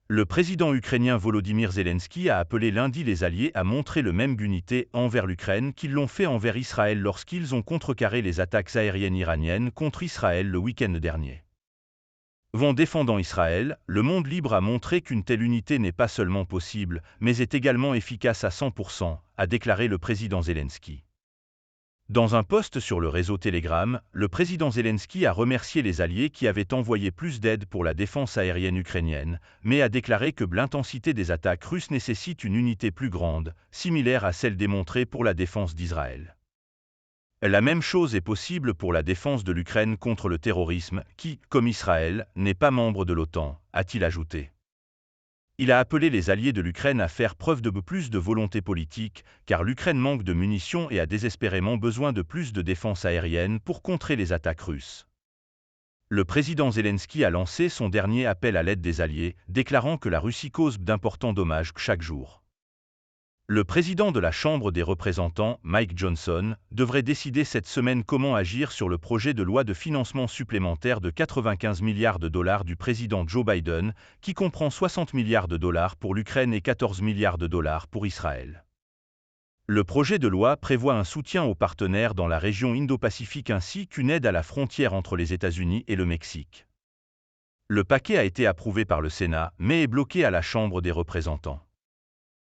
Le président ukrainien Volodymyr Zelensky a appelé lundi les Alliés à montrer le même unité envers l'Ukraine qu'ils l'ont fait envers Israël lorsqu'ils ont contrecarré les attaques aériennes iraniennes contre Israël le week-end dernier. En défendant Israël, le monde libre a montré qu'une telle unité n'est pas seulement possible, mais est également efficace à 100%, a déclaré le président Zelensky. Dans un post sur le réseau Telegram, le président Zelensky a remercié les Alliés qui avaient envoyé plus d'aide pour la défense aérienne ukrainienne, mais a déclaré que l'intensité des attaques russes nécessite une unité plus grande, similaire à celle démontrée pour la défense d'Israël. La même chose est possible pour la défense de l'Ukraine contre le terrorisme, qui, comme Israël, n'est pas membre de l'OTAN, a-t-il ajouté. Il a appelé les alliés de l'Ukraine à faire preuve de plus de volonté politique, car l'Ukraine manque de munitions et a désespérément besoin de plus de défense aérienne pour contrer les attaques russes. Le président Zelensky a lancé son dernier appel à l'aide des alliés, déclarant que la Russie cause d'importants dommages chaque jour. Le président de la Chambre des représentants, Mike Johnson, devrait décider cette semaine comment agir sur le projet de loi de financement supplémentaire de 95 milliards de dollars du président Joe Biden, qui comprend 60 milliards de dollars pour l'Ukraine et 14 milliards de dollars pour Israël. Le projet de loi prévoit un soutien aux partenaires dans la région Indo-Pacifique ainsi qu'une aide à la frontière entre les États-Unis et le Mexique. Le paquet a été approuvé par le Sénat, mais est bloqué à la Chambre des représentants.